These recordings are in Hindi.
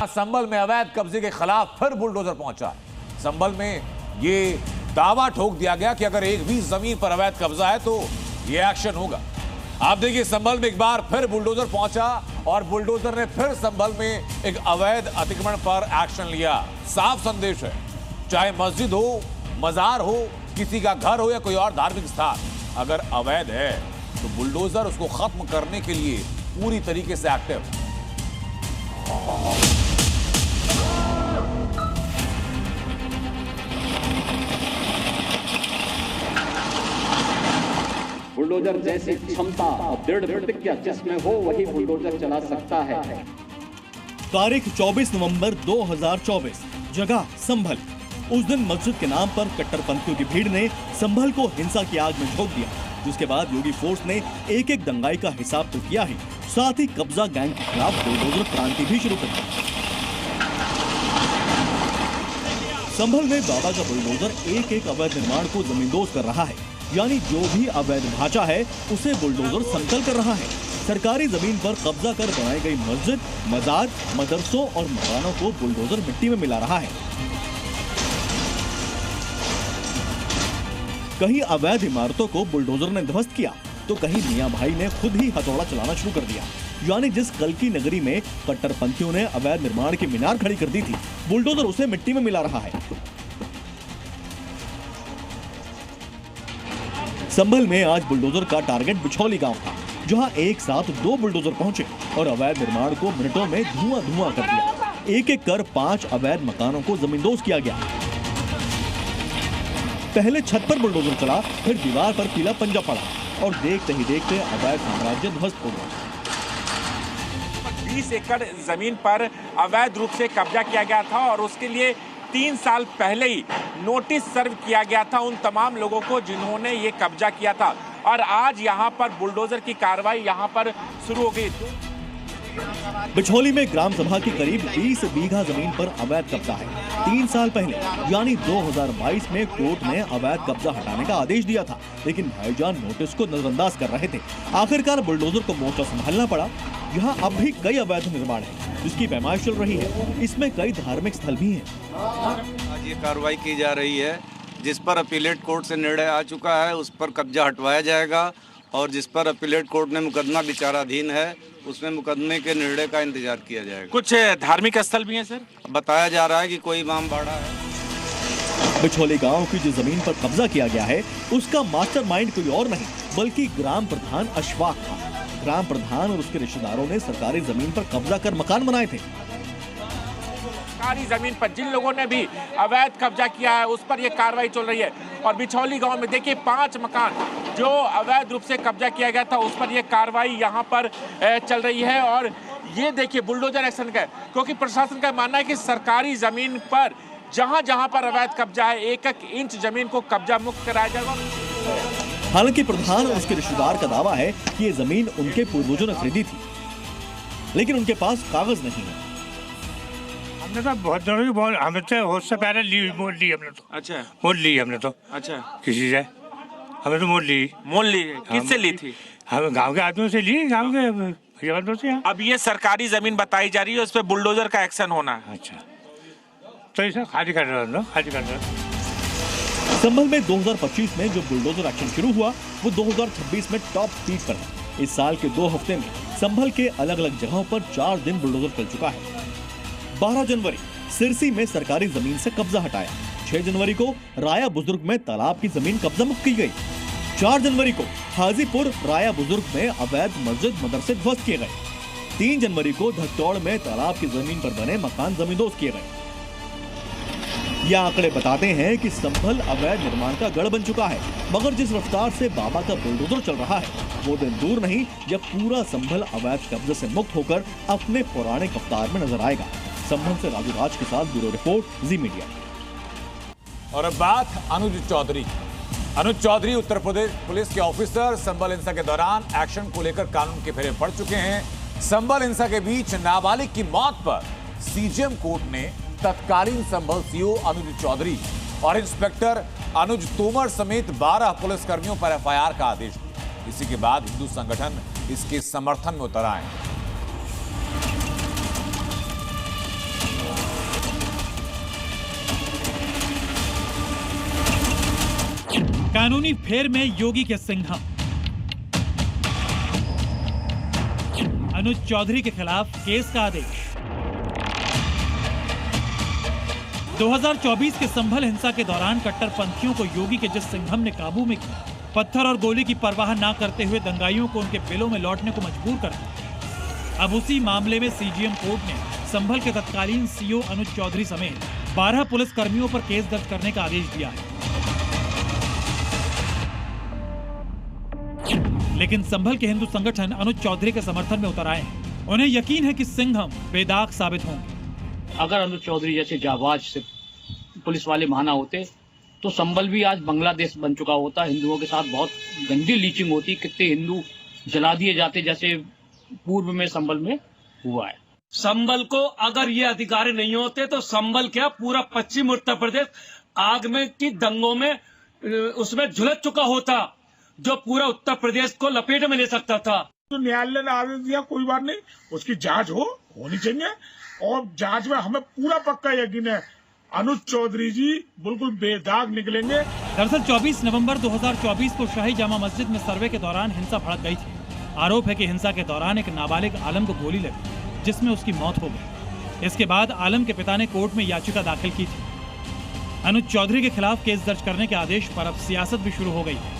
संभल में अवैध कब्जे के खिलाफ फिर बुलडोजर पहुंचा। संभल में ये दावा ठोक दिया गया कि अगर एक भी जमीन पर अवैध कब्जा है तो ये एक्शन होगा। आप देखिए, संभल में एक बार फिर बुलडोजर पहुंचा और बुलडोजर ने फिर संभल में एक अवैध अतिक्रमण पर एक्शन लिया। साफ संदेश है, चाहे मस्जिद हो, मजार हो, किसी का घर हो या कोई और धार्मिक स्थान, अगर अवैध है तो बुलडोजर उसको खत्म करने के लिए पूरी तरीके से एक्टिव। बुलडोजर जैसी क्षमता और दृढ़ प्रतिज्ञा जिसमें हो वही बुलडोजर चला सकता है। तारीख 24 नवंबर 2024, जगह संभल। उस दिन मस्जिद के नाम पर कट्टरपंथियों की भीड़ ने संभल को हिंसा की आग में झोंक दिया, जिसके बाद योगी फोर्स ने एक एक दंगाई का हिसाब तो किया ही, साथ ही कब्जा गैंग के खिलाफ बुलडोजर क्रांति भी शुरू कर दी। संभल में बाबा का बुलडोजर एक एक अवैध निर्माण को जमींदोज कर रहा है, यानी जो भी अवैध ढांचा है उसे बुलडोजर समतल कर रहा है। सरकारी जमीन पर कब्जा कर बनाई गई मस्जिद, मजार, मदरसों और मकानों को बुलडोजर मिट्टी में मिला रहा है। कहीं अवैध इमारतों को बुलडोजर ने ध्वस्त किया तो कहीं मियां भाई ने खुद ही हथौड़ा चलाना शुरू कर दिया। यानी जिस कल्की नगरी में कट्टरपंथियों ने अवैध निर्माण की मीनार खड़ी कर दी थी, बुलडोजर उसे मिट्टी में मिला रहा है। संभल में आज बुलडोजर का टारगेट बिछौली गांव था, जहां एक साथ 2 बुलडोजर पहुंचे और अवैध निर्माण को मिनटों में धुआं कर दिया। एक एक कर 5 अवैध मकानों को जमींदोज किया गया। पहले छत पर बुलडोजर चला, फिर दीवार पर पीला पंजा पड़ा और देखते ही देखते अवैध साम्राज्य ध्वस्त हो गया। 20 एकड़ जमीन पर अवैध रूप से कब्जा किया गया था और उसके लिए 3 साल पहले ही नोटिस सर्व किया गया था उन तमाम लोगों को जिन्होंने ये कब्जा किया था। और आज यहाँ पर बुलडोजर की कार्रवाई यहाँ पर शुरू हो गई। बिछौली में ग्राम सभा की करीब 20 बीघा जमीन पर अवैध कब्जा है। 3 साल पहले यानी 2022 में कोर्ट ने अवैध कब्जा हटाने का आदेश दिया था, लेकिन भाईजान नोटिस को नजरअंदाज कर रहे थे। आखिरकार बुलडोजर को मोर्चा संभालना पड़ा। यहाँ अब भी कई अवैध निर्माण है जिसकी पैमाइश चल रही है। इसमें कई धार्मिक स्थल भी हैं। आज ये कार्रवाई की जा रही है, जिस पर अपीलेट कोर्ट से निर्णय आ चुका है उस पर कब्जा हटवाया जाएगा और जिस पर अपीलेट कोर्ट ने मुकदमा विचाराधीन है उसमें मुकदमे के निर्णय का इंतजार किया जाएगा। कुछ धार्मिक स्थल भी हैं सर? बताया जा रहा है कि कोई इमामबाड़ा है। बिछौली गांव की जो जमीन पर कब्जा किया गया है उसका मास्टरमाइंड कोई और नहीं बल्कि ग्राम प्रधान अशफाक था। ग्राम प्रधान और उसके रिश्तेदारों ने सरकारी जमीन पर कब्जा कर मकान बनाए थे। सरकारी जमीन पर जिन लोगों ने भी अवैध कब्जा किया है उस पर यह कार्रवाई चल रही है। और बिछौली गांव में देखिए 5 मकान जो अवैध रूप से कब्जा किया गया था उस पर यह कार्रवाई यहाँ पर चल रही है। और ये देखिए बुलडोजर एक्शन का, क्योंकि प्रशासन का मानना है कि सरकारी जमीन पर जहाँ जहाँ पर अवैध कब्जा है 1-1 इंच जमीन को कब्जा मुक्त कराया जाएगा। हालांकि प्रधान और उसके रिश्तेदार का दावा है कि ये जमीन उनके पूर्वजों ने खरीदी थी, लेकिन उनके पास कागज नहीं है। हमने तो बहुत हमें तो होश से पहले मोल ली हमने तो। अच्छा, मोल ली हमने तो। अच्छा, किसी से हमने तो मोल ली। किससे ली थी? हम गांव के आदमियों से ली, गांव के भैया से। अब ये सरकारी जमीन बताई जा रही है, उस पर बुलडोजर का एक्शन होना है। अच्छा, तो इसे खाली कर रहे हो, खाली कर रहे हो। संभल में 2025 में जो बुलडोजर एक्शन शुरू हुआ वो 2026 में टॉप स्पीड पर है। इस साल के 2 हफ्ते में संभल के अलग अलग जगहों पर 4 दिन बुलडोजर चल चुका है। 12 जनवरी सिरसी में सरकारी जमीन से कब्जा हटाया। 6 जनवरी को राया बुजुर्ग में तालाब की जमीन कब्जा मुक्त की गई। 4 जनवरी को हाजीपुर राया बुजुर्ग में अवैध मस्जिद मदरसे ध्वस्त किए गए। 3 जनवरी को धकतौड़ में तालाब की जमीन पर बने मकान जमींदोज किए गए। ये आंकड़े बताते हैं कि संभल अवैध निर्माण का गढ़ बन चुका है, मगर जिस रफ्तार से बाबा का बुलडोजर चल रहा है वो दिन दूर नहीं जब पूरा संभल अवैध कब्जे से मुक्त होकर अपने पुराने कफ्तार में नजर आएगा। संभल से राजू राज के साथ ब्यूरो रिपोर्ट, जी मीडिया। और अब बात अनुज चौधरी। अनुज चौधरी उत्तर प्रदेश पुलिस के ऑफिसर संभल हिंसा के दौरान एक्शन को लेकर कानून के फेरे पड़ चुके हैं। संभल हिंसा के बीच नाबालिग की मौत पर सीजेएम कोर्ट ने तत्कालीन संभल सीओ अनुज चौधरी और इंस्पेक्टर अनुज तोमर समेत 12 पुलिसकर्मियों पर एफआईआर का आदेश दिया। इसी के बाद हिंदू संगठन इसके समर्थन में उतर आए। कानूनी फेर में योगी के सिंघम। अनुज चौधरी के खिलाफ केस का आदेश। 2024 के संभल हिंसा के दौरान कट्टरपंथियों को योगी के जिस सिंघम ने काबू में किया, पत्थर और गोली की परवाह न करते हुए दंगाइयों को उनके बिलों में लौटने को मजबूर कर दिया। अब उसी मामले में सीजीएम कोर्ट ने संभल के तत्कालीन सीओ अनुज चौधरी समेत 12 पुलिस कर्मियों पर केस दर्ज करने का आदेश दिया है। लेकिन संभल के हिंदू संगठन अनुज चौधरी के समर्थन में उतर आए हैं। उन्हें यकीन है कि सिंघम बेदाग साबित होंगे। अगर अनुज चौधरी जैसे जाबाज से पुलिस वाले महाना होते तो संभल भी आज बांग्लादेश बन चुका होता। हिंदुओं के साथ बहुत गंदी लीचिंग होती, कितने हिंदू जला दिए जाते जैसे पूर्व में संभल में हुआ है। संभल को अगर ये अधिकारी नहीं होते तो संभल क्या पूरा पश्चिम उत्तर प्रदेश आग में की दंगों में उसमें झुलस चुका होता, जो पूरा उत्तर प्रदेश को लपेट में ले सकता था। तो न्यायालय ने आदेश दिया, कोई बात नहीं, उसकी जांच होनी चाहिए और जांच में हमें पूरा पक्का यकीन है अनुज चौधरी जी बिल्कुल बेदाग निकलेंगे। दरअसल 24 नवंबर 2024 को शाही जामा मस्जिद में सर्वे के दौरान हिंसा भड़क गई थी। आरोप है कि हिंसा के दौरान एक नाबालिग आलम को गोली लगी, जिसमें उसकी मौत हो गई। इसके बाद आलम के पिता ने कोर्ट में याचिका दाखिल की थी। अनुज चौधरी के खिलाफ केस दर्ज करने के आदेश पर अब सियासत भी शुरू हो गई है।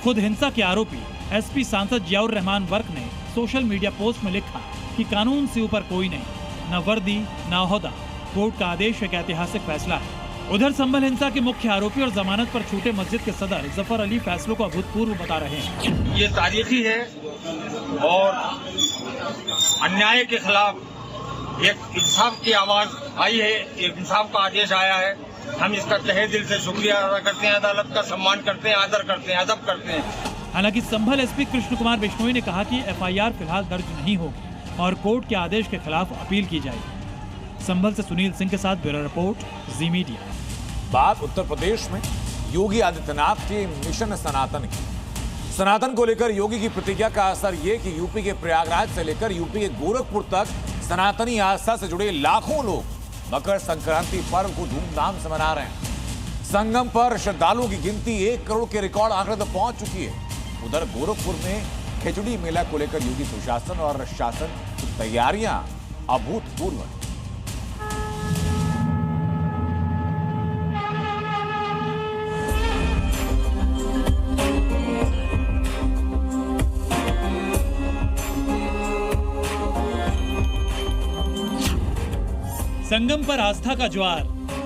खुद हिंसा के आरोपी एसपी सांसद जियाउर रहमान वर्क ने सोशल मीडिया पोस्ट में लिखा कि कानून से ऊपर कोई नहीं, न वर्दी न ओहदा, कोर्ट का आदेश एक ऐतिहासिक फैसला है। उधर संभल हिंसा के मुख्य आरोपी और जमानत पर छूटे मस्जिद के सदर जफर अली फैसलों को अभूतपूर्व बता रहे हैं। ये तारीखी है और अन्याय के खिलाफ एक इंसाफ की आवाज आई है, एक इंसाफ का आदेश आया है। हम इसका तहे दिल से शुक्रिया अदा करते हैं, अदालत का सम्मान करते हैं, आदर करते हैं, अदब करते हैं। हालांकि संभल एसपी कृष्ण कुमार बिश्नोई ने कहा कि एफआईआर फिलहाल दर्ज नहीं होगी और कोर्ट के आदेश के खिलाफ अपील की जाएगी। संभल से सुनील सिंह के साथ ब्यूरो रिपोर्ट, जी मीडिया। बात उत्तर प्रदेश में योगी आदित्यनाथ के मिशन सनातन की। सनातन को लेकर योगी की प्रतिज्ञा का असर ये कि यूपी के प्रयागराज से लेकर यूपी के गोरखपुर तक सनातनी आस्था से जुड़े लाखों लोग मकर संक्रांति पर्व को धूमधाम से मना रहे हैं। संगम पर श्रद्धालुओं की गिनती 1 करोड़ के रिकॉर्ड आंकड़े तक पहुंच चुकी है। उधर गोरखपुर में खिचड़ी मेला को लेकर योगी प्रशासन और शासन की तैयारियां अभूतपूर्व है। संगम पर आस्था का ज्वार,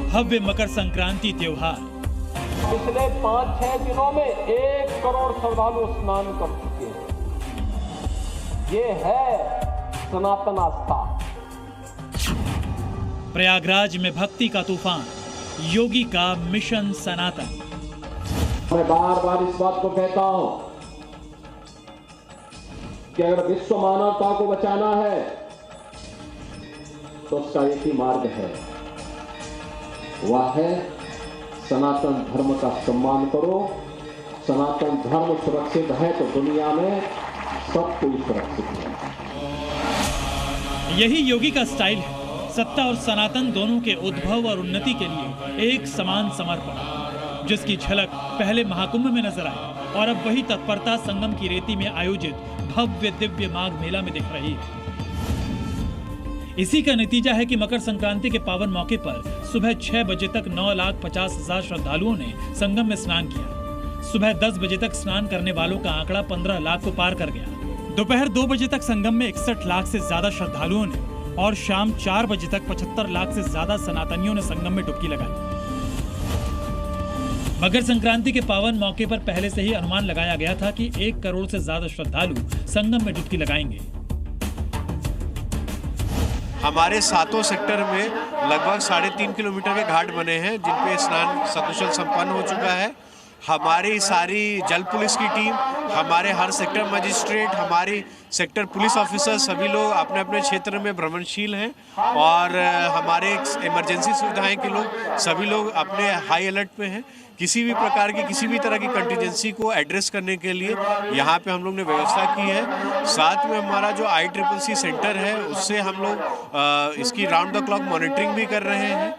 भव्य मकर संक्रांति त्योहार। पिछले 5-6 दिनों में 1 करोड़ श्रद्धालु स्नान कर चुके हैं। ये है सनातन आस्था। प्रयागराज में भक्ति का तूफान, योगी का मिशन सनातन। मैं बार बार इस बात को कहता हूं कि अगर विश्व मानवता को बचाना है तो उसका एक ही मार्ग है, वह है सनातन धर्म का सम्मान करो। सनातन धर्म सुरक्षित है तो दुनिया में सब कोई सुरक्षित है। यही योगी का स्टाइल है, सत्ता और सनातन दोनों के उद्भव और उन्नति के लिए एक समान समर्पण, जिसकी झलक पहले महाकुंभ में नजर आई और अब वही तत्परता संगम की रेती में आयोजित भव्य दिव्य माघ मेला में दिख रही है। इसी का नतीजा है कि मकर संक्रांति के पावन मौके पर सुबह 6 बजे तक 9,50,000 श्रद्धालुओं ने संगम में स्नान किया। सुबह 10 बजे तक स्नान करने वालों का आंकड़ा 15 लाख को पार कर गया। दोपहर 2 बजे तक संगम में 61 लाख से ज्यादा श्रद्धालुओं ने और शाम 4 बजे तक 75 लाख से ज्यादा सनातनियों ने संगम में डुबकी लगाई। मकर संक्रांति के पावन मौके पर पहले से ही अनुमान लगाया गया था कि 1 करोड़ से ज्यादा श्रद्धालु संगम में डुबकी लगाएंगे। हमारे 7 सेक्टर में लगभग 3.5 किलोमीटर के घाट बने हैं जिन पे स्नान सकुशल संपन्न हो चुका है। हमारी सारी जल पुलिस की टीम, हमारे हर सेक्टर मजिस्ट्रेट, हमारी सेक्टर पुलिस ऑफिसर सभी लोग अपने अपने क्षेत्र में भ्रमणशील हैं और हमारे इमरजेंसी सुविधाएं के लोग सभी लोग अपने हाई अलर्ट पे हैं। किसी भी प्रकार की किसी भी तरह की कंटीजेंसी को एड्रेस करने के लिए यहाँ पे हम लोग ने व्यवस्था की है। साथ में हमारा जो ICCC सेंटर है उससे हम लोग इसकी राउंड द क्लॉक मॉनिटरिंग भी कर रहे हैं।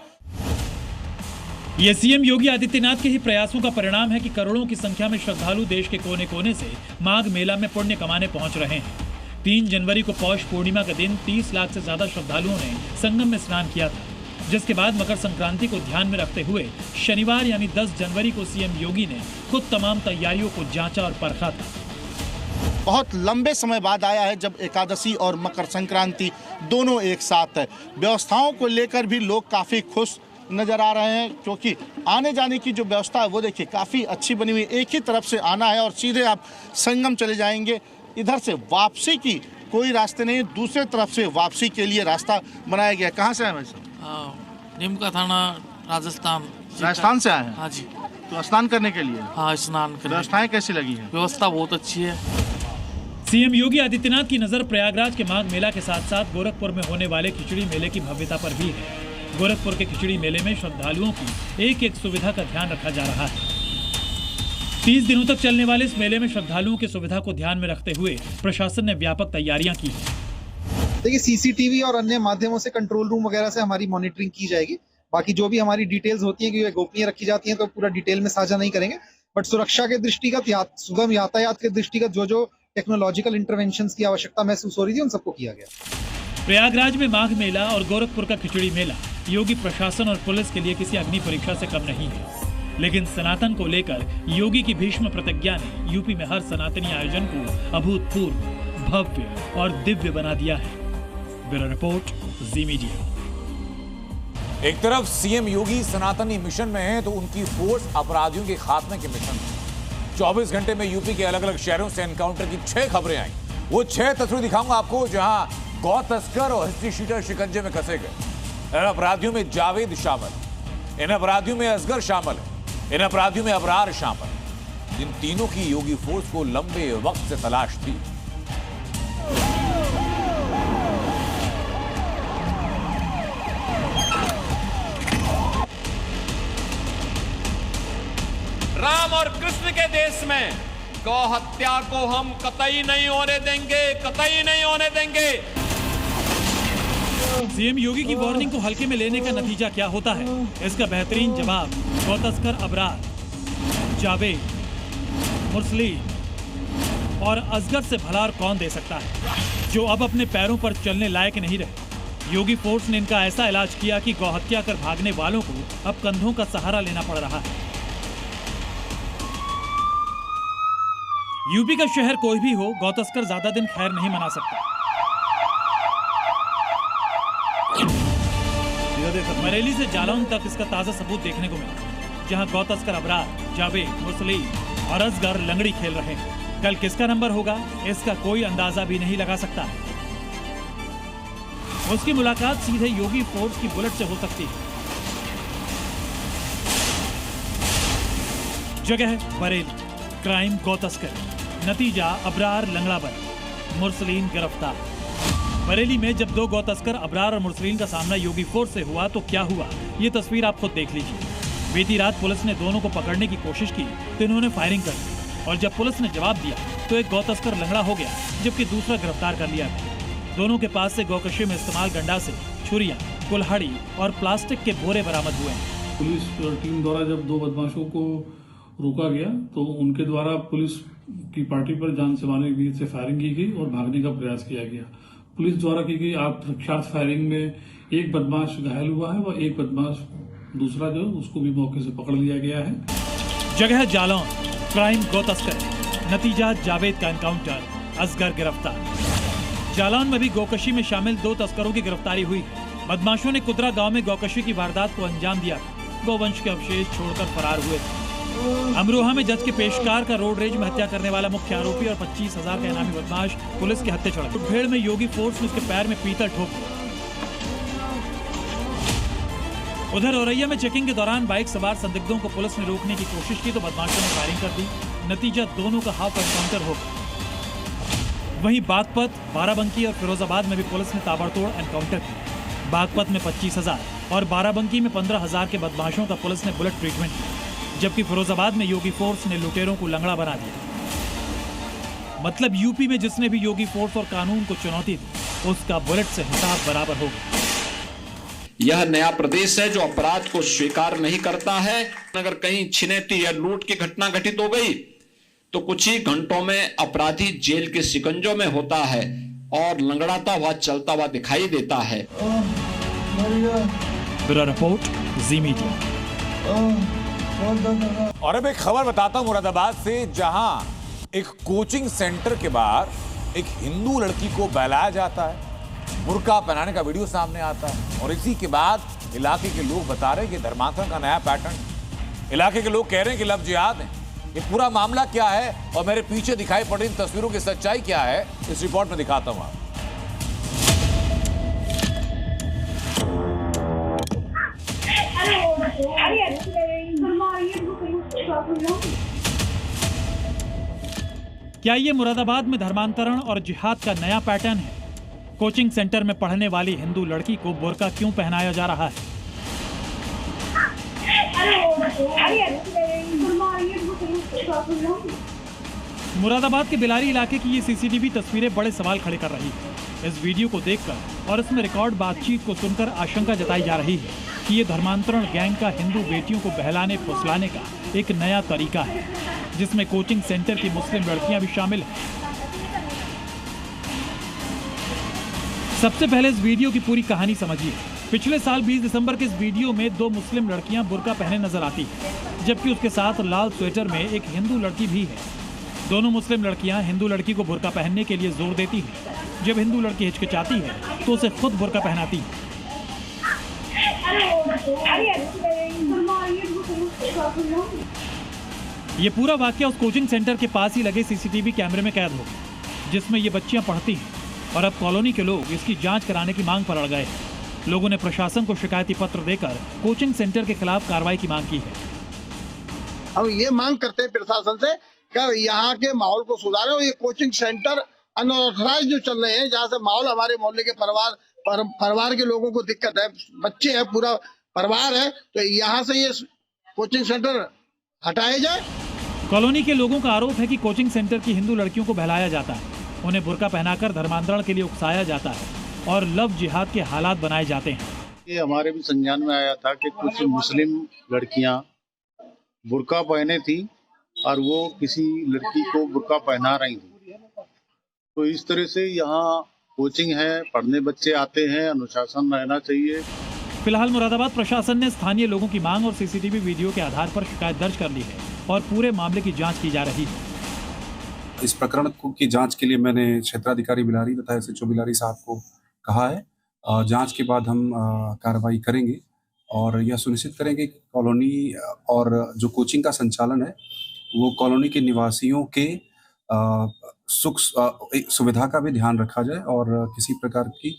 ये सीएम योगी आदित्यनाथ के ही प्रयासों का परिणाम है कि करोड़ों की संख्या में श्रद्धालु देश के कोने कोने से माघ मेला में पुण्य कमाने पहुंच रहे हैं। 3 जनवरी को पौष पूर्णिमा के दिन 30 लाख से ज्यादा श्रद्धालुओं ने संगम में स्नान किया था, जिसके बाद मकर संक्रांति को ध्यान में रखते हुए शनिवार यानी 10 जनवरी को सीएम योगी ने खुद तमाम तैयारियों को जांचा और परखा था। बहुत लंबे समय बाद आया है जब एकादशी और मकर संक्रांति दोनों एक साथ है। व्यवस्थाओं को लेकर भी लोग काफ़ी खुश नज़र आ रहे हैं, क्योंकि आने जाने की जो व्यवस्था है वो देखिए काफ़ी अच्छी बनी हुई। एक ही तरफ से आना है और सीधे आप संगम चले जाएंगे। इधर से वापसी की कोई रास्ते नहीं, दूसरे तरफ से वापसी के लिए रास्ता बनाया गया। कहाँ से आए भाई साहब? नीमका थाना, राजस्थान। राजस्थान से आए हैं? हाँ जी। तो स्नान करने के लिए? हाँ, स्नान करने। व्यवस्थाएं कैसी लगी हैं? व्यवस्था बहुत अच्छी है। सीएम योगी आदित्यनाथ की नजर प्रयागराज के माघ मेला के साथ साथ गोरखपुर में होने वाले खिचड़ी मेले की भव्यता पर भी है। गोरखपुर के खिचड़ी मेले में श्रद्धालुओं की एक एक सुविधा का ध्यान रखा जा रहा है। 30 दिनों तक चलने वाले इस मेले में श्रद्धालुओं की सुविधा को ध्यान में रखते हुए प्रशासन ने व्यापक तैयारियां की हैं। देखिए, सीसीटीवी और अन्य माध्यमों से कंट्रोल रूम वगैरह से हमारी मॉनिटरिंग की जाएगी। बाकी जो भी हमारी डिटेल्स होती हैं, क्योंकि गोपनीय रखी जाती हैं, तो पूरा डिटेल में साझा नहीं करेंगे। बट सुरक्षा के दृष्टिगत, सुगम यातायात के दृष्टिगत जो टेक्नोलॉजिकल इंटरवेंशंस की आवश्यकता महसूस हो रही थी, उन सबको किया गया। प्रयागराज में माघ मेला और गोरखपुर का खिचड़ी मेला योगी प्रशासन और पुलिस के लिए किसी अग्नि परीक्षा से कम नहीं है। लेकिन सनातन को लेकर योगी की भीष्म प्रतिज्ञा ने यूपी में हर सनातनी आयोजन को अभूतपूर्व, भव्य और दिव्य बना दिया है। Bureau report, Zee media. एक तरफ सीएम योगी सनातनी मिशन में हैं, तो उनकी फोर्स अपराधियों के खात्मे के मिशन में। 24 घंटे में यूपी के अलग अलग शहरों से एनकाउंटर की 6 खबरें आई। वो 6 तस्वीरें दिखाऊंगा आपको, जहां गौ तस्कर और हिस्ट्री शीटर शिकंजे में कसे गए। इन अपराधियों में जावेद शामिल, इन अपराधियों में असगर शामिल है, इन अपराधियों में अबरार शामिल। इन तीनों की योगी फोर्स को लंबे वक्त से तलाश थी। राम और कृष्ण के देश में गौ हत्या को हम कतई नहीं होने देंगे, कतई नहीं होने देंगे। सीएम योगी की वार्निंग को हल्के में लेने का नतीजा क्या होता है, इसका बेहतरीन जवाब गौ तस्कर अबरार, जावेद, मुरसलीन और असगर से भला और कौन दे सकता है, जो अब अपने पैरों पर चलने लायक नहीं रहे। योगी फोर्स ने इनका ऐसा इलाज किया कि गौ हत्या कर भागने वालों को अब कंधों का सहारा लेना पड़ रहा है। यूपी का शहर कोई भी हो, गौ तस्कर ज्यादा दिन खैर नहीं मना सकता। बरेली से जालौन तक इसका ताजा सबूत देखने को मिला, जहां गौ तस्कर अबरार, जावेद, मुरसलीन और असगर लंगड़ी खेल रहे हैं। कल किसका नंबर होगा, इसका कोई अंदाजा भी नहीं लगा सकता। उसकी मुलाकात सीधे योगी फोर्स की बुलेट से हो सकती है। जगह है बरेली, क्राइम गौ तस्कर, नतीजा अबरार लंगड़ा बन, मुरसलीन गिरफ्तार। बरेली में जब 2 गौ तस्कर अबरार और मुरसलीन का सामना योगी फोर्स से हुआ तो क्या हुआ, ये तस्वीर आप खुद देख लीजिए। बीती रात पुलिस ने दोनों को पकड़ने की कोशिश की तो इन्होंने फायरिंग कर दी, और जब पुलिस ने जवाब दिया तो एक गौ तस्कर लंगड़ा हो गया, जबकि दूसरा गिरफ्तार कर लिया गया। दोनों के पास से गौकशी में इस्तेमाल गंडासे, छुरियां, कुल्हाड़ी और प्लास्टिक के बोरे बरामद हुए हैं। पुलिस टीम द्वारा जब 2 बदमाशों को रोका गया तो उनके द्वारा पुलिस की पार्टी पर जान से मारने की से फायरिंग की गई और भागने का प्रयास किया गया। पुलिस द्वारा की गई आत्मरक्षार्थ फायरिंग में एक बदमाश घायल हुआ है व एक बदमाश दूसरा जो उसको भी मौके से पकड़ लिया गया है। जगह जालौन, क्राइम गौ तस्कर, नतीजा जावेद का एनकाउंटर, असगर गिरफ्तार। जालौन में भी गौकशी में शामिल 2 तस्करों की गिरफ्तारी हुई। बदमाशों ने कुदरा गांव में गौकशी की वारदात को अंजाम दिया, गौवंश के अवशेष छोड़कर फरार हुए थे। अमरोहा में जज के पेशकार का रोड रेज में हत्या करने वाला मुख्य आरोपी और 25,000 का इनामी बदमाश पुलिस के हत्थे चढ़ा। मुठभेड़ में योगी फोर्स ने उसके पैर में पीतल ठोक दिया। उधर औरैया में चेकिंग के दौरान बाइक सवार संदिग्धों को पुलिस ने रोकने की कोशिश की तो बदमाशों ने फायरिंग कर दी। नतीजा दोनों का हाफ एनकाउंटर हो गया। वहीं बागपत, बाराबंकी और फिरोजाबाद में भी पुलिस ने ताबड़तोड़ एनकाउंटर किया। बागपत में 25,000 और बाराबंकी में 15,000 के बदमाशों का पुलिस ने बुलेट ट्रीटमेंट किया, जबकि फिरोजाबाद में योगी फोर्स ने लुटेरों को लंगड़ा बना दिया। मतलब यूपी में जिसने भी योगी फोर्स और कानून को चुनौती दी, उसका बुलेट से हिसाब बराबर हो गया। यह नया प्रदेश है जो अपराध को स्वीकार नहीं करता है। अगर कहीं छिनैती या लूट की घटना घटित हो गई तो कुछ ही घंटों में अपराधी जेल के शिकंजों में होता है और लंगड़ाता हुआ चलता हुआ दिखाई देता है। Bureau report, Zee media. और अब एक खबर बताता हूं मुरादाबाद से, जहां एक कोचिंग सेंटर के बाहर एक हिंदू लड़की को बहलाया जाता है, बुर्का पहनाने का वीडियो सामने आता है और इसी के बाद इलाके के लोग बता रहे हैं कि धर्मांतरण का नया पैटर्न। इलाके के लोग कह रहे हैं कि लव जिहाद है। ये पूरा मामला क्या है और मेरे पीछे दिखाई पड़ रही इन तस्वीरों की सच्चाई क्या है, इस रिपोर्ट में दिखाता हूं आपको। क्या ये मुरादाबाद में धर्मांतरण और जिहाद का नया पैटर्न है? कोचिंग सेंटर में पढ़ने वाली हिंदू लड़की को बुर्का क्यों पहनाया जा रहा है? मुरादाबाद के बिलारी इलाके की ये सीसीटीवी तस्वीरें बड़े सवाल खड़े कर रही है। इस वीडियो को देखकर और इसमें रिकॉर्ड बातचीत को सुनकर आशंका जताई जा रही है कि ये धर्मांतरण गैंग का हिंदू बेटियों को बहलाने फुसलाने का एक नया तरीका है, जिसमें कोचिंग सेंटर की मुस्लिम लड़कियां भी शामिल हैं। सबसे पहले इस वीडियो की पूरी कहानी समझिए। पिछले साल 20 दिसंबर के इस वीडियो में 2 मुस्लिम लड़कियां बुर्का पहने नजर आती हैं, जबकि उसके साथ लाल स्वेटर में एक हिंदू लड़की भी है। दोनों मुस्लिम लड़कियां हिंदू लड़की को बुर्का पहनने के लिए जोर देती हैं। जब हिंदू लड़की हिचकिचाती है तो उसे खुद बुर्का पहनाती है। ये पूरा वाकया उस कोचिंग सेंटर के पास ही लगे सीसीटीवी कैमरे में कैद हो गया, जिसमें ये बच्चियां पढ़ती हैं और अब कॉलोनी के लोग इसकी जांच कराने की मांग पर अड़ गए। लोगों ने प्रशासन को शिकायती पत्र देकर कोचिंग सेंटर के खिलाफ कार्रवाई की मांग की है। हम ये मांग करते हैं प्रशासन से कि यहाँ के माहौल को सुधारें और ये कोचिंग सेंटर अनऑथराइज जो चल रहे हैं, जहाँ से माहौल हमारे मोहल्ले के परिवार के लोगों को दिक्कत है, बच्चे हैं, पूरा परिवार है, तो यहाँ से ये कोचिंग सेंटर हटाया जाए। कॉलोनी के लोगों का आरोप है कि कोचिंग सेंटर की हिंदू लड़कियों को बहलाया जाता है, उन्हें बुर्का पहनाकर धर्मांतरण के लिए उकसाया जाता है और लव जिहाद के हालात बनाए जाते हैं। ये हमारे भी संज्ञान में आया था कि कुछ मुस्लिम लड़कियां बुर्का पहने थी और वो किसी लड़की को बुर्का पहना रही थी। तो इस तरह से यहाँ कोचिंग है, पढ़ने बच्चे आते हैं, अनुशासन रहना चाहिए। फिलहाल मुरादाबाद प्रशासन ने स्थानीय लोगों की मांग और सीसीटीवी वीडियो के आधार पर शिकायत दर्ज कर ली है और पूरे मामले की जांच की जा रही है। इस प्रकरण की जांच के लिए मैंने क्षेत्राधिकारी बिलारी तथा SHO बिलारी साहब को कहा है। जांच के बाद हम कार्रवाई करेंगे और यह सुनिश्चित करेंगे कि कॉलोनी और जो कोचिंग का संचालन है वो कॉलोनी के निवासियों के सुख सुविधा का भी ध्यान रखा जाए और किसी प्रकार की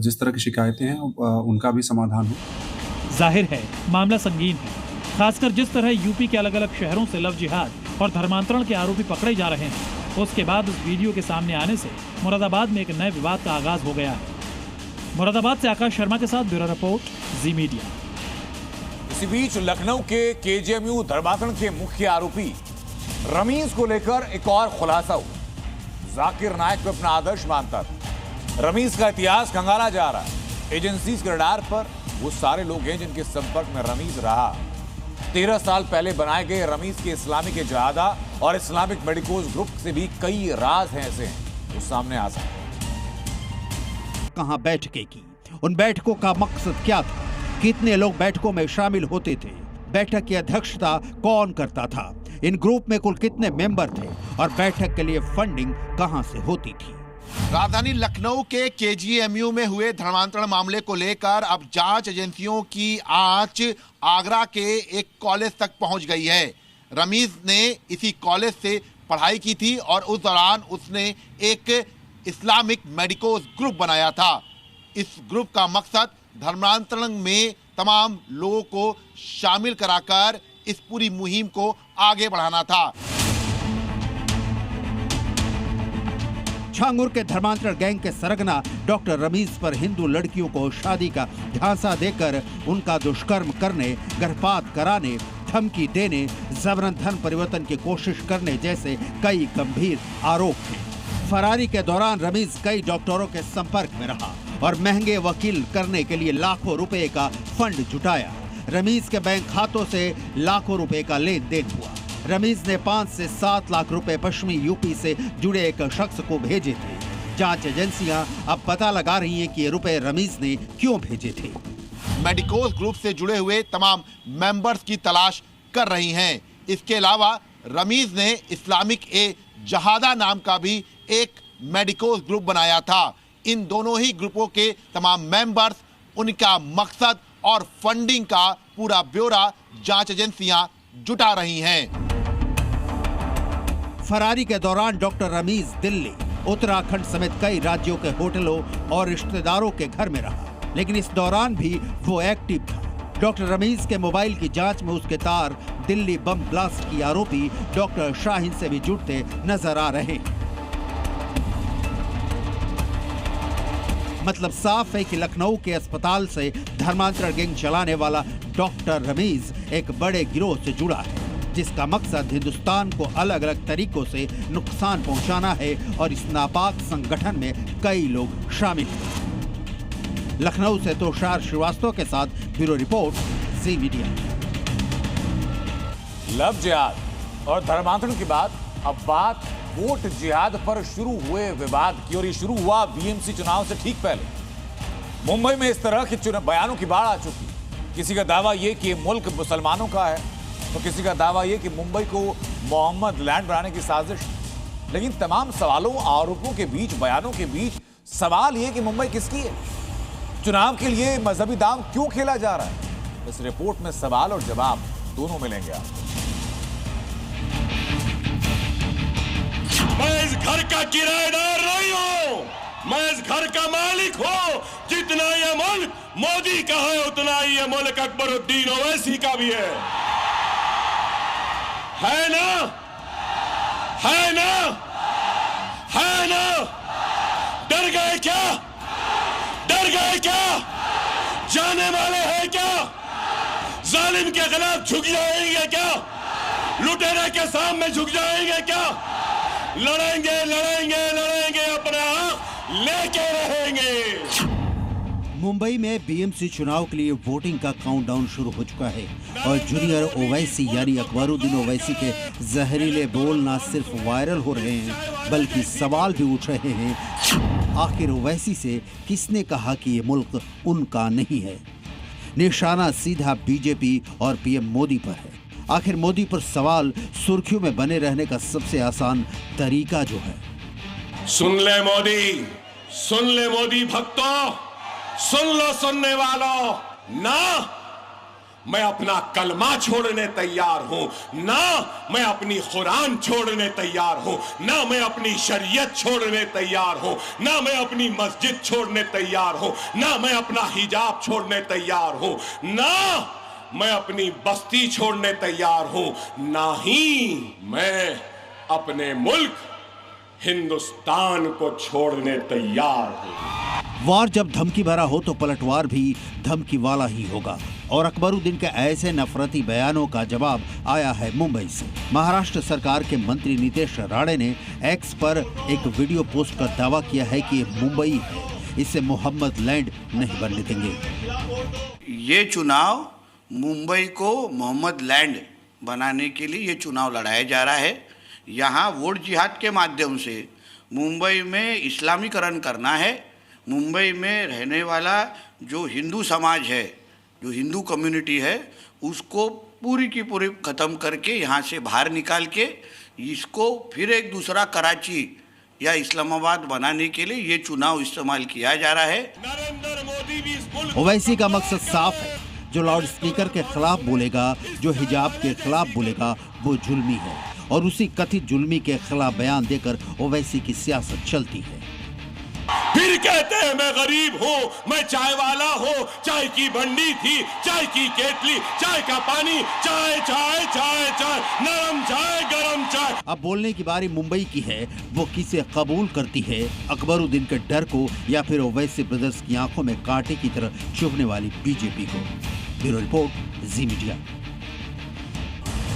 जिस तरह की शिकायतें हैं उनका भी समाधान हो। जाहिर है मामला संगीन है, खासकर जिस तरह यूपी के अलग अलग शहरों से लव जिहाद और धर्मांतरण के आरोपी पकड़े जा रहे हैं। उसके बाद उस वीडियो के सामने आने से मुरादाबाद में एक नए विवाद का आगाज हो गया है। मुरादाबाद से आकाश शर्मा के साथ ब्यूरो रिपोर्ट, जी मीडिया। इसी बीच लखनऊ के KGMU धर्मांतरण के मुख्य आरोपी रमीज को लेकर एक और खुलासा हुआ। जाकिर नायक को अपना आदर्श मानता था। रमीज का इतिहास खंगाला जा रहा है। एजेंसीज के रडार पर वो सारे लोग हैं जिनके संपर्क में रमीज रहा। 13 साल पहले बनाए गए रमीज के इस्लामिक जहादा और इस्लामिक मेडिकोज ग्रुप से भी कई राज हैं ऐसे जो सामने आ सकते। कहां बैठकें की, उन बैठकों का मकसद क्या था, कितने लोग बैठकों में शामिल होते थे, बैठक की अध्यक्षता कौन करता था, इन ग्रुप में कुल कितने मेंबर थे और बैठक के लिए फंडिंग कहां से होती थी। राजधानी लखनऊ के KGMU में हुए धर्मांतरण मामले को लेकर अब जांच एजेंसियों की आंच आगरा के एक कॉलेज तक पहुंच गई है। रमीज ने इसी कॉलेज से पढ़ाई की थी और उस दौरान उसने एक इस्लामिक मेडिकोज ग्रुप बनाया था। इस ग्रुप का मकसद धर्मांतरण में तमाम लोगों को शामिल कराकर इस पूरी मुहिम को आगे बढ़ाना था। छांगुर के धर्मांतरण गैंग के सरगना डॉक्टर रमीज पर हिंदू लड़कियों को शादी का झांसा देकर उनका दुष्कर्म करने, गर्भपात कराने, धमकी देने, जबरन धन परिवर्तन की कोशिश करने जैसे कई गंभीर आरोप थे। फरारी के दौरान रमीज कई डॉक्टरों के संपर्क में रहा और महंगे वकील करने के लिए लाखों रुपए का फंड जुटाया। रमीज के बैंक खातों से लाखों रुपए का लेन देन हुआ। रमीज ने 5 से 7 लाख रुपए पश्चिमी यूपी से जुड़े एक शख्स को भेजे थे। जांच एजेंसियां अब पता लगा रही हैं कि ये रुपए रमीज ने क्यों भेजे थे। मेडिकोस ग्रुप से जुड़े हुए तमाम मेंबर्स की तलाश कर रही हैं। इसके अलावा रमीज ने इस्लामिक ए जहादा नाम का भी एक मेडिकोस ग्रुप बनाया था। इन दोनों ही ग्रुपों के तमाम मेंबर्स, उनका मकसद और फंडिंग का पूरा ब्यौरा जांच एजेंसियां जुटा रही हैं। फरारी के दौरान डॉक्टर रमीज दिल्ली, उत्तराखंड समेत कई राज्यों के होटलों और रिश्तेदारों के घर में रहा, लेकिन इस दौरान भी वो एक्टिव था। डॉक्टर रमीज के मोबाइल की जांच में उसके तार दिल्ली बम ब्लास्ट की आरोपी डॉक्टर शाहीन से भी जुड़ते नजर आ रहे हैं। मतलब साफ है कि लखनऊ के अस्पताल से धर्मांतरण गैंग चलाने वाला डॉक्टर रमीज एक बड़े गिरोह से जुड़ा है, जिसका मकसद हिंदुस्तान को अलग अलग तरीकों से नुकसान पहुंचाना है और इस नापाक संगठन में कई लोग शामिल हैं। लखनऊ से तुषार श्रीवास्तव के साथ bureau report, Zee media. Love जिहाद और धर्मांतरण के बाद अब बात वोट जिहाद पर शुरू हुए विवाद की, और ये शुरू हुआ बीएमसी चुनाव से ठीक पहले। मुंबई में इस तरह के बयानों की बाढ़ आ चुकी। किसी का दावा ये कि मुल्क मुसलमानों का है, तो किसी का दावा ये कि मुंबई को मोहम्मद लैंड बनाने की साजिश। लेकिन तमाम सवालों आरोपों के बीच, बयानों के बीच सवाल ये कि मुंबई किसकी है? चुनाव के लिए मजहबी दांव क्यों खेला जा रहा है? इस रिपोर्ट में सवाल और जवाब दोनों मिलेंगे आपको। मैं इस घर का किराएदार नहीं हूं, मैं इस घर का मालिक हूं। जितना ये मुल्क मोदी का है, उतना ही ये मुल्क अकबरुद्दीन ओवैसी का भी है ना? है ना? है ना? डर गए क्या? डर गए क्या? जाने वाले हैं क्या? जालिम के खिलाफ झुक जाएंगे क्या? लुटेरे के सामने झुक जाएंगे क्या? लड़ेंगे लड़ेंगे लड़ेंगे, अपना लेके रहेंगे। मुंबई में बीएमसी चुनाव के लिए वोटिंग का काउंटडाउन शुरू हो चुका है और जूनियर ओवैसी यानी अकबरुद्दीन ओवैसी के जहरीले बोल न सिर्फ वायरल हो रहे हैं, बल्कि सवाल भी उठ रहे हैं, आखिर ओवैसी से किसने कहा कि ये मुल्क उनका नहीं है? निशाना सीधा बीजेपी और पीएम मोदी पर है। आखिर मोदी पर सवाल सुर्खियों में बने रहने का सबसे आसान तरीका जो है, सुन ले मोदी भक्तों, सुन लो सुनने वालों, ना मैं अपना कलमा छोड़ने तैयार हूं, ना मैं अपनी कुरान छोड़ने तैयार हूं, ना मैं अपनी शरीयत छोड़ने तैयार हूं, ना मैं अपनी मस्जिद छोड़ने तैयार हूं, ना मैं अपना हिजाब छोड़ने तैयार हूं, ना मैं अपनी बस्ती छोड़ने तैयार हूं, ना ही मैं अपने मुल्क हिंदुस्तान को छोड़ने तैयार हूं। वार जब धमकी भरा हो तो पलटवार भी धमकी वाला ही होगा, और अकबरुद्दीन के ऐसे नफरती बयानों का जवाब आया है मुंबई से। महाराष्ट्र सरकार के मंत्री नीतीश राणे ने एक्स पर एक वीडियो पोस्ट कर दावा किया है कि ये मुंबई है, इसे मोहम्मद लैंड नहीं बनने देंगे। ये चुनाव मुंबई को मोहम्मद लैंड बनाने के लिए ये चुनाव लड़ाया जा रहा है। यहाँ वोट जिहाद के माध्यम से मुंबई में इस्लामीकरण करना है। मुंबई में रहने वाला जो हिंदू समाज है, जो हिंदू कम्युनिटी है, उसको पूरी की पूरी ख़त्म करके यहाँ से बाहर निकाल के इसको फिर एक दूसरा कराची या इस्लामाबाद बनाने के लिए ये चुनाव इस्तेमाल किया जा रहा है। नरेंद्र मोदी भी इस मुल्क ओवैसी का मकसद साफ है, जो लाउड स्पीकर के खिलाफ बोलेगा, जो हिजाब के खिलाफ बोलेगा, वो जुल्मी है, और उसी कथित जुल्मी के खिलाफ बयान देकर ओवैसी की सियासत चलती है। फिर कहते हैं मैं गरीब हूँ, मैं चाय वाला हूँ, चाय की बंडी थी, चाय की केतली, चाय का पानी, चाय चाय चाय चाय, नरम चाय गरम चाय। अब बोलने की बारी मुंबई की है, वो किसे कबूल करती है, अकबरुद्दीन के डर को या फिर ओवैसी ब्रदर्स की आंखों में कांटे की तरह चुभने वाली बीजेपी को। Bureau report, Zee media.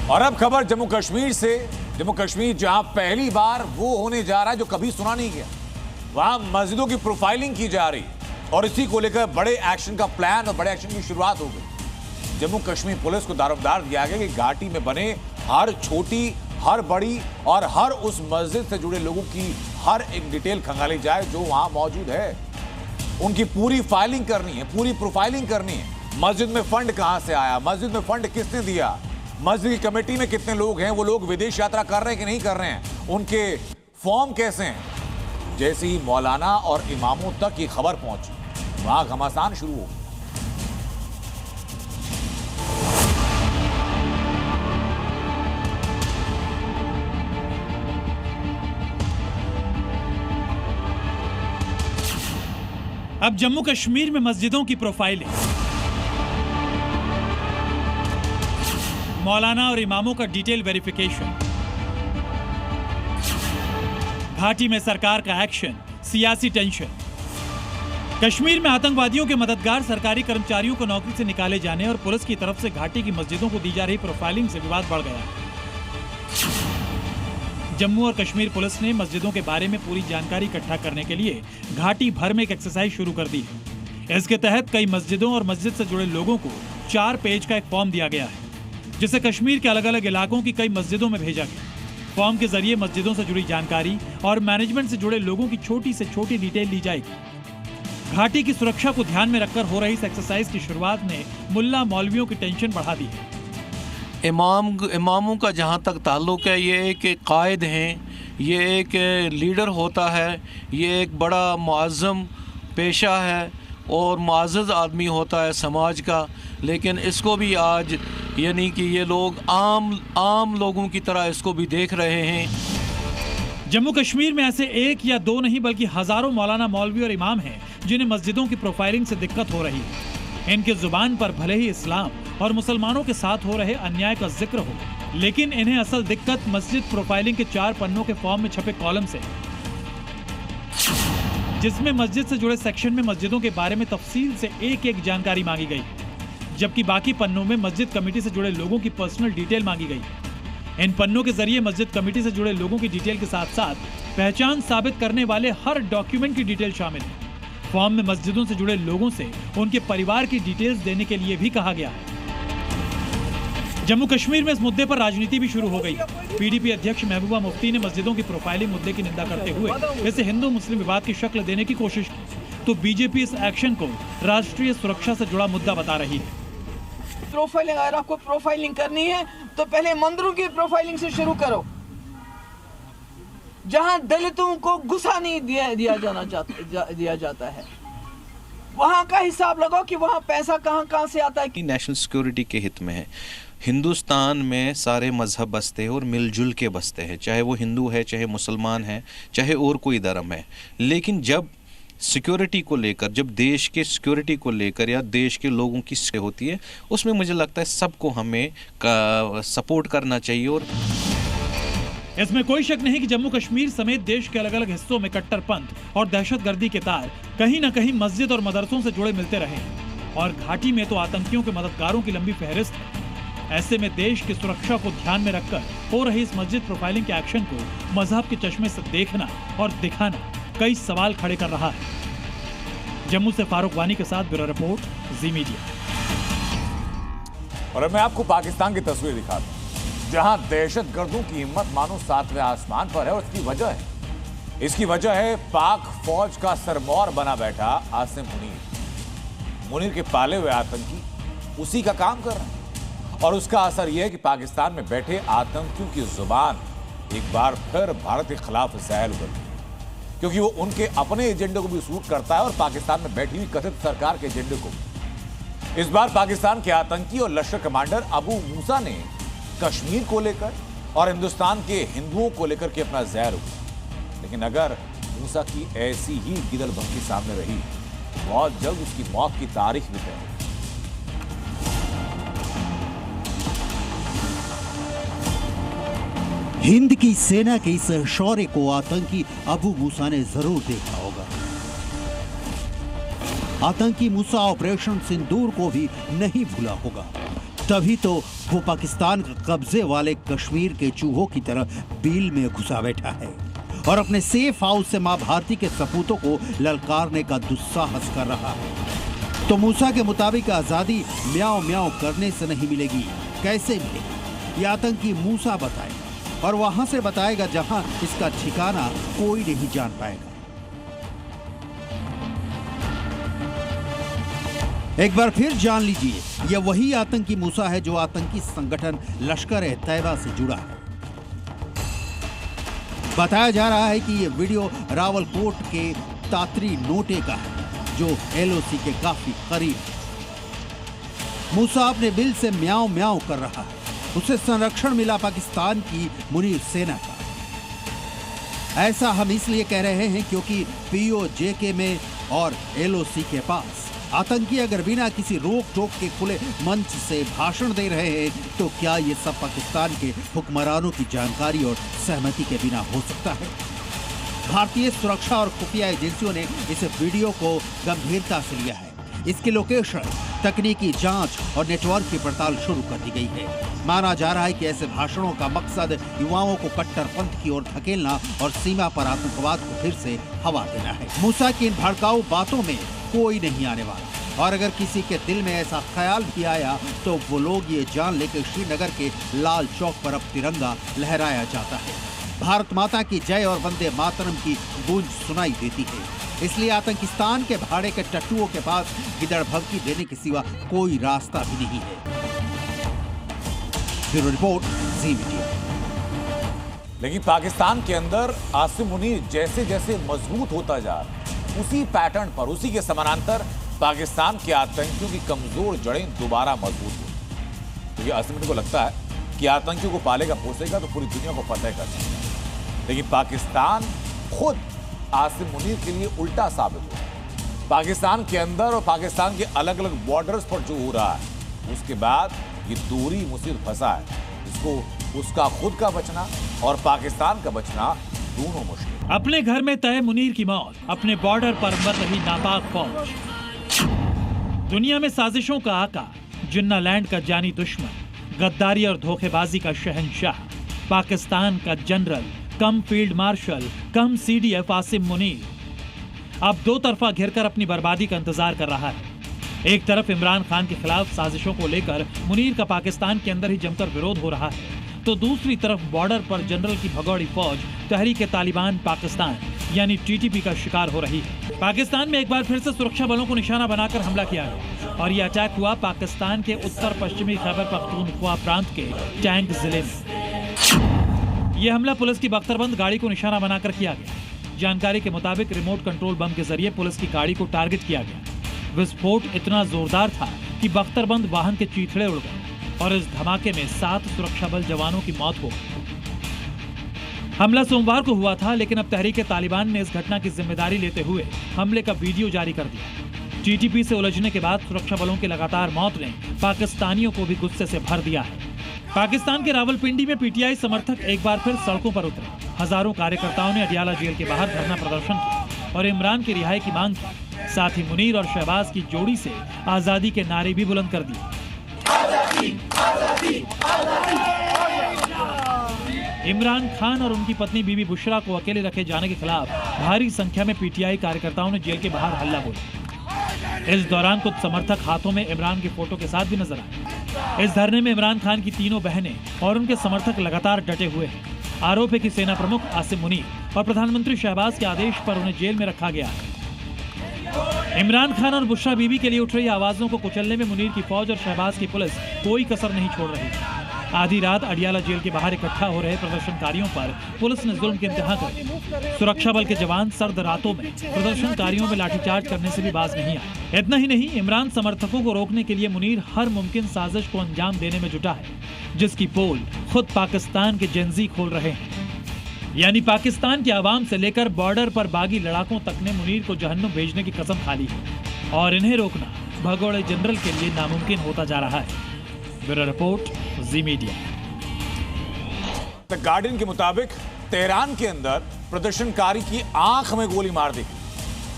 और अब खबर जम्मू कश्मीर से, जम्मू कश्मीर जहां पहली बार वो होने जा रहा है जो कभी सुना नहीं गया, वहां मस्जिदों की प्रोफाइलिंग की जा रही है और इसी को लेकर बड़े एक्शन का प्लान और बड़े एक्शन की शुरुआत हो गई। जम्मू कश्मीर पुलिस को दारोमदार दिया गया कि घाटी में बने हर छोटी, हर बड़ी और हर उस मस्जिद से जुड़े लोगों की हर एक डिटेल खंगाली जाए जो वहां मौजूद है। उनकी पूरी फाइलिंग करनी है, पूरी प्रोफाइलिंग करनी है। मस्जिद में फंड कहां से आया, मस्जिद में फंड किसने दिया, मस्जिद की कमेटी में कितने लोग हैं, वो लोग विदेश यात्रा कर रहे हैं कि नहीं कर रहे हैं, उनके फॉर्म कैसे हैं। जैसे ही मौलाना और इमामों तक ये खबर पहुंची, वहां घमासान शुरू हो। अब जम्मू कश्मीर में मस्जिदों की प्रोफाइलिंग, मौलाना और इमामों का डिटेल वेरिफिकेशन, घाटी में सरकार का एक्शन, सियासी टेंशन। कश्मीर में आतंकवादियों के मददगार सरकारी कर्मचारियों को नौकरी से निकाले जाने और पुलिस की तरफ से घाटी की मस्जिदों को दी जा रही प्रोफाइलिंग से विवाद बढ़ गया। जम्मू और कश्मीर पुलिस ने मस्जिदों के बारे में पूरी जानकारी इकट्ठा करने के लिए घाटी भर में एक एक्सरसाइज शुरू कर दी है। इसके तहत कई मस्जिदों और मस्जिद से जुड़े लोगों को 4 पेज का एक फॉर्म दिया गया है, जिसे कश्मीर के अलग अलग इलाकों की कई मस्जिदों में भेजा गया। फॉर्म के जरिए मस्जिदों से जुड़ी जानकारी और मैनेजमेंट से जुड़े लोगों की छोटी से छोटी डिटेल ली जाएगी। घाटी की सुरक्षा को ध्यान में रखकर हो रही इस एक्सरसाइज की शुरुआत ने मुल्ला मौलवियों की टेंशन बढ़ा दी है। इमामों का जहाँ तक ताल्लुक है, ये एक कायद हैं, ये एक लीडर होता है, ये एक बड़ा मुअज़्ज़म पेशा है और मुअज़्ज़ज़ आदमी होता है समाज का, लेकिन इसको भी आज यानी कि ये लोग आम लोगों की तरह इसको भी देख रहे हैं। जम्मू कश्मीर में ऐसे एक या दो नहीं बल्कि हजारों मौलाना, मौलवी और इमाम हैं जिन्हें मस्जिदों की प्रोफाइलिंग से दिक्कत हो रही है। इनके जुबान पर भले ही इस्लाम और मुसलमानों के साथ हो रहे अन्याय का जिक्र हो, लेकिन इन्हें असल दिक्कत मस्जिद प्रोफाइलिंग के 4 पन्नों के फॉर्म में छपे कॉलम से, जिसमें मस्जिद से जुड़े सेक्शन में मस्जिदों के बारे में तफसील से एक एक जानकारी मांगी गई, जबकि बाकी पन्नों में मस्जिद कमेटी से जुड़े लोगों की पर्सनल डिटेल मांगी गई। इन पन्नों के जरिए मस्जिद कमेटी से जुड़े लोगों की डिटेल के साथ साथ पहचान साबित करने वाले हर डॉक्यूमेंट की डिटेल शामिल है। फॉर्म में मस्जिदों से जुड़े लोगों से उनके परिवार की डिटेल्स देने के लिए भी कहा गया है। जम्मू कश्मीर में इस मुद्दे पर राजनीति भी शुरू हो गई है। पीडीपी अध्यक्ष महबूबा मुफ्ती ने मस्जिदों की प्रोफाइलिंग मुद्दे की निंदा करते हुए इसे हिंदू मुस्लिम विवाद की शक्ल देने की कोशिश की, तो बीजेपी इस एक्शन को राष्ट्रीय सुरक्षा से जुड़ा मुद्दा बता रही है। प्रोफाइलिंग, अगर आपको प्रोफाइलिंग करनी है तो पहले मंदिरों की प्रोफाइलिंग से शुरू करो, जहां दलितों को घुसा नहीं दिया जाता है, वहां का हिसाब लगाओ कि वहां पैसा कहां से आता है। नेशनल सिक्योरिटी के हित में है। हिंदुस्तान में सारे मजहब बसते हैं और मिलजुल के बसते हैं, चाहे वो हिंदू है, चाहे मुसलमान है, चाहे और कोई धर्म है। लेकिन जब सिक्योरिटी को लेकर, जब देश के सिक्योरिटी को लेकर या देश के लोगों की होती है, उसमें मुझे लगता है सबको हमें सपोर्ट करना चाहिए। और इसमें कोई शक नहीं कि जम्मू कश्मीर समेत देश के अलग अलग हिस्सों में कट्टरपंथ और दहशतगर्दी के तार कहीं न कहीं मस्जिद और मदरसों से जुड़े मिलते रहे हैं, और घाटी में तो आतंकियों के मददगारों की लंबी फहरिस्त है। ऐसे में देश की सुरक्षा को ध्यान में रखकर हो रही इस मस्जिद प्रोफाइलिंग के एक्शन को मजहब के चश्मे से देखना और दिखाना कई सवाल खड़े कर रहा है। जम्मू से फारूक वानी के साथ ब्यूरो रिपोर्ट, जी मीडिया। और अब मैं आपको पाकिस्तान की तस्वीर दिखाता हूं, जहां दहशतगर्दों की हिम्मत मानो 7वें आसमान पर है। और इसकी वजह है पाक फौज का सरमौर बना बैठा आसिम मुनीर के पाले हुए आतंकी उसी का काम कर रहे हैं। और उसका असर यह है कि पाकिस्तान में बैठे आतंकियों की जुबान एक बार फिर भारत के खिलाफ ज़ाहिर हो गई, क्योंकि वो उनके अपने एजेंडे को भी सूट करता है और पाकिस्तान में बैठी हुई कथित सरकार के एजेंडे को। इस बार पाकिस्तान के आतंकी और लश्कर कमांडर अबू मूसा ने कश्मीर को लेकर और हिंदुस्तान के हिंदुओं को लेकर के अपना ज़ाहिर हुआ। लेकिन अगर मूसा की ऐसी ही गिदड़बंकी सामने रही, बहुत जल्द उसकी मौत की तारीख भी तय। हिंद की सेना के इस शौर्य को आतंकी अबू मूसा ने जरूर देखा होगा। आतंकी मूसा ऑपरेशन सिंदूर को भी नहीं भूला होगा। तभी तो वो पाकिस्तान के कब्जे वाले कश्मीर के चूहों की तरह बिल में घुसा बैठा है और अपने सेफ हाउस से मां भारती के सपूतों को ललकारने का दुस्साहस कर रहा है। तो मूसा के मुताबिक आजादी म्याऊं म्याऊं करने से नहीं मिलेगी, कैसे मिलेगी ये आतंकी मूसा बताएगा और वहां से बताएगा जहां इसका ठिकाना कोई नहीं जान पाएगा। एक बार फिर जान लीजिए, यह वही आतंकी मूसा है जो आतंकी संगठन लश्कर-ए-तैयबा से जुड़ा है। बताया जा रहा है कि यह वीडियो रावलकोट के तात्री नोटे का है जो एलओसी के काफी करीब है। मूसा अपने बिल से म्याऊं म्याऊं कर रहा है। उसे संरक्षण मिला पाकिस्तान की मुनीर सेना का। ऐसा हम इसलिए कह रहे हैं क्योंकि पीओजेके में और एलओसी के पास आतंकी अगर बिना किसी रोक टोक के खुले मंच से भाषण दे रहे हैं तो क्या ये सब पाकिस्तान के हुक्मरानों की जानकारी और सहमति के बिना हो सकता है? भारतीय सुरक्षा और खुफिया एजेंसियों ने इस वीडियो को गंभीरता से लिया है। इसकी लोकेशन, तकनीकी जांच और नेटवर्क की पड़ताल शुरू कर दी गई है। माना जा रहा है कि ऐसे भाषणों का मकसद युवाओं को कट्टरपंथ की ओर धकेलना और सीमा पर आतंकवाद को फिर से हवा देना है। मूसा की इन भड़काऊ बातों में कोई नहीं आने वाला और अगर किसी के दिल में ऐसा ख्याल भी आया तो वो लोग ये जान ले कि श्रीनगर के लाल चौक पर अब तिरंगा लहराया जाता है। भारत माता की जय और वंदे मातरम की गूंज सुनाई देती है। इसलिए आतंकिस्तान के भाड़े के टट्टुओं के पास गिदड़ भभकी देने के सिवा कोई रास्ता भी नहीं है। Bureau report, Zee media. लेकिन पाकिस्तान के अंदर आसिम मुनीर जैसे जैसे मजबूत होता जा रहा है, उसी पैटर्न पर, उसी के समानांतर पाकिस्तान के आतंकियों की कमजोर जड़ें दोबारा मजबूत हुई। क्योंकि आसिम मुनीर को लगता है कि आतंकियों को पालेगा पोसेगा तो पूरी दुनिया को फतेह कर देगा। लेकिन पाकिस्तान खुद आसिम मुनीर के लिए उल्टा साबित हुआ। पाकिस्तान के अंदर और पाकिस्तान के अलग अलग बॉर्डर्स पर जो हो रहा है उसके बाद ये दूरी मुसीबत फंसा है। इसको उसका खुद का बचना और पाकिस्तान का बचना दोनों मुश्किल। अपने घर में तय मुनीर की मौत, अपने बॉर्डर पर मर रही नापाक फौज, दुनिया में साजिशों का आका, जिन्ना लैंड का जानी दुश्मन, गद्दारी और धोखेबाजी का शहंशाह, पाकिस्तान का जनरल कम फील्ड मार्शल कम सीडीएफ आसिम मुनीर अब दो तरफा घिरकर अपनी बर्बादी का इंतजार कर रहा है। एक तरफ इमरान खान के खिलाफ साजिशों को लेकर मुनीर का पाकिस्तान के अंदर ही जमकर विरोध हो रहा है, तो दूसरी तरफ बॉर्डर पर जनरल की भगौड़ी फौज तहरीक-ए-तालिबान पाकिस्तान यानी टीटीपी का शिकार हो रही है। पाकिस्तान में एक बार फिर से सुरक्षा बलों को निशाना बनाकर हमला किया है और यह अटैक हुआ पाकिस्तान के उत्तर पश्चिमी खैबर पख्तूनख्वा प्रांत के टैंक जिले में। यह हमला पुलिस की बख्तरबंद गाड़ी को निशाना बनाकर किया गया। जानकारी के मुताबिक रिमोट कंट्रोल बम के जरिए पुलिस की गाड़ी को टारगेट किया गया। विस्फोट इतना जोरदार था कि बख्तरबंद वाहन के चीथड़े उड़ गए और इस धमाके में 7 सुरक्षा बल जवानों की मौत हो गई। हमला सोमवार को हुआ था, लेकिन अब तहरीक-ए-तालिबान ने इस घटना की जिम्मेदारी लेते हुए हमले का वीडियो जारी कर दिया। टीटीपी से उलझने के बाद सुरक्षा बलों की लगातार मौत ने पाकिस्तानियों को भी गुस्से से भर दिया है। पाकिस्तान के रावलपिंडी में पीटीआई समर्थक एक बार फिर सड़कों पर उतरे। हजारों कार्यकर्ताओं ने अडियाला जेल के बाहर धरना प्रदर्शन किया और इमरान की रिहाई की मांग की। साथ ही मुनीर और शहबाज की जोड़ी से आजादी के नारे भी बुलंद कर दिए। इमरान खान और उनकी पत्नी बीबी बुशरा को अकेले रखे जाने के खिलाफ भारी संख्या में पीटीआई कार्यकर्ताओं ने जेल के बाहर हल्ला बोला। इस दौरान कुछ समर्थक हाथों में इमरान की फोटो के साथ भी नजर आए। इस धरने में इमरान खान की तीनों बहनें और उनके समर्थक लगातार डटे हुए हैं। आरोप है कि सेना प्रमुख आसिम मुनीर और प्रधानमंत्री शहबाज के आदेश पर उन्हें जेल में रखा गया है। इमरान खान और बुशरा बीबी के लिए उठ रही आवाजों को कुचलने में मुनीर की फौज और शहबाज की पुलिस कोई कसर नहीं छोड़ रही। आधी रात अडियाला जेल के बाहर इकट्ठा हो रहे प्रदर्शनकारियों पर पुलिस ने जुल्म की इंतहा कर दी। सुरक्षा बल के जवान सर्द रातों में प्रदर्शनकारियों में लाठीचार्ज करने से भी बाज नहीं आए। इतना ही नहीं, इमरान समर्थकों को रोकने के लिए मुनीर हर मुमकिन साजिश को अंजाम देने में जुटा है, जिसकी पोल खुद पाकिस्तान के जेंजी खोल रहे हैं। यानी पाकिस्तान के आवाम से लेकर बॉर्डर पर बागी लड़ाकों तक ने मुनीर को जहन्नुम भेजने की कसम खा ली है और इन्हें रोकना भगोड़े जनरल के लिए नामुमकिन होता जा रहा है। Bureau report, Zee media. The Guardian के मुताबिक तेहरान के अंदर प्रदर्शनकारी की आंख में गोली मार दी।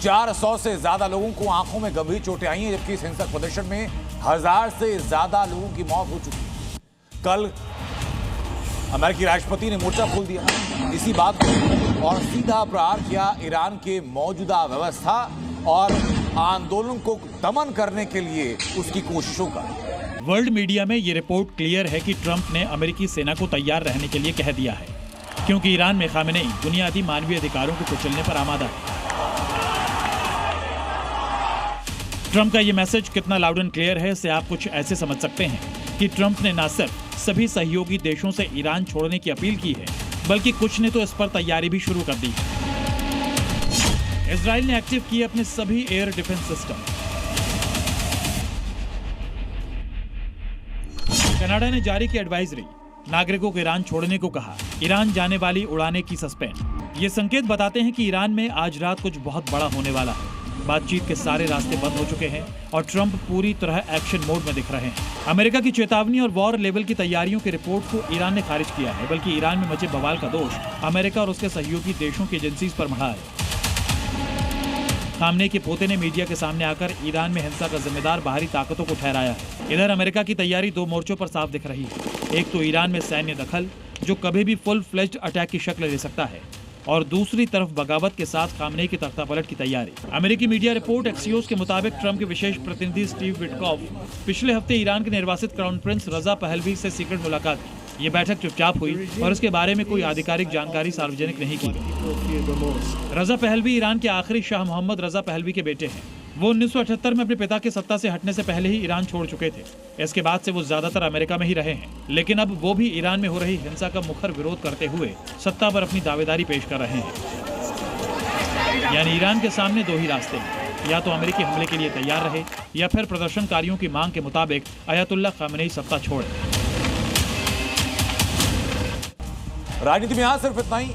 400 से ज्यादा लोगों को आंखों में गंभीर चोटें आई हैं, जबकि इस हिंसक प्रदर्शन में 1000 से ज्यादा लोगों की मौत हो चुकी है। कल अमेरिकी राष्ट्रपति ने मोर्चा खोल दिया इसी बात को और सीधा प्रहार किया ईरान के मौजूदा व्यवस्था और आंदोलन को दमन करने के लिए उसकी कोशिशों का। वर्ल्ड मीडिया में ये रिपोर्ट क्लियर है कि ट्रंप ने अमेरिकी सेना को तैयार रहने के लिए कह दिया है, क्योंकि ईरान में खामेनेई बुनियादी मानवीय अधिकारों को कुचलने पर आमादा है। ट्रंप का ये मैसेज कितना लाउड एंड क्लियर है, इसे आप कुछ ऐसे समझ सकते हैं कि ट्रंप ने न सिर्फ सभी सहयोगी देशों से ईरान छोड़ने की अपील की है, बल्कि कुछ ने तो इस पर तैयारी भी शुरू कर दी है। इजराइल ने एक्टिव किए अपने सभी एयर डिफेंस सिस्टम। कनाडा ने जारी की एडवाइजरी, नागरिकों को ईरान छोड़ने को कहा, ईरान जाने वाली उड़ानें की सस्पेंड। ये संकेत बताते हैं कि ईरान में आज रात कुछ बहुत बड़ा होने वाला है। बातचीत के सारे रास्ते बंद हो चुके हैं और ट्रंप पूरी तरह एक्शन मोड में दिख रहे हैं। अमेरिका की चेतावनी और वॉर लेवल की तैयारियों की रिपोर्ट को ईरान ने खारिज किया है, बल्कि ईरान में मचे बवाल का दोष अमेरिका और उसके सहयोगी देशों की एजेंसीज पर मढ़ा है। खामनेई के पोते ने मीडिया के सामने आकर ईरान में हिंसा का जिम्मेदार बाहरी ताकतों को ठहराया है। इधर अमेरिका की तैयारी दो मोर्चों पर साफ दिख रही है। एक तो ईरान में सैन्य दखल, जो कभी भी फुल फ्लेज्ड अटैक की शक्ल ले सकता है, और दूसरी तरफ बगावत के साथ खामनेई की तख्तापलट की तैयारी। अमेरिकी मीडिया रिपोर्ट एक्सियोस के मुताबिक ट्रंप के विशेष प्रतिनिधि स्टीव विटकॉफ पिछले हफ्ते ईरान के निर्वासित क्राउन प्रिंस रजा पहलवी से सीक्रेट मुलाकात की। ये बैठक चुपचाप हुई और इसके बारे में कोई आधिकारिक जानकारी सार्वजनिक नहीं की गई। रजा पहलवी ईरान के आखिरी शाह मोहम्मद रजा पहलवी के बेटे हैं। वो 1978 में अपने पिता के सत्ता से हटने से पहले ही ईरान छोड़ चुके थे। इसके बाद से वो ज्यादातर अमेरिका में ही रहे हैं, लेकिन अब वो भी ईरान में हो रही हिंसा का मुखर विरोध करते हुए सत्ता पर अपनी दावेदारी पेश कर रहे हैं। यानी ईरान के सामने दो ही रास्ते हैं, या तो अमेरिकी हमले के लिए तैयार रहे या फिर प्रदर्शनकारियों की मांग के मुताबिक अयातुल्लाह खामेनेई सत्ता छोड़े। राजनीति में आज सिर्फ इतना ही।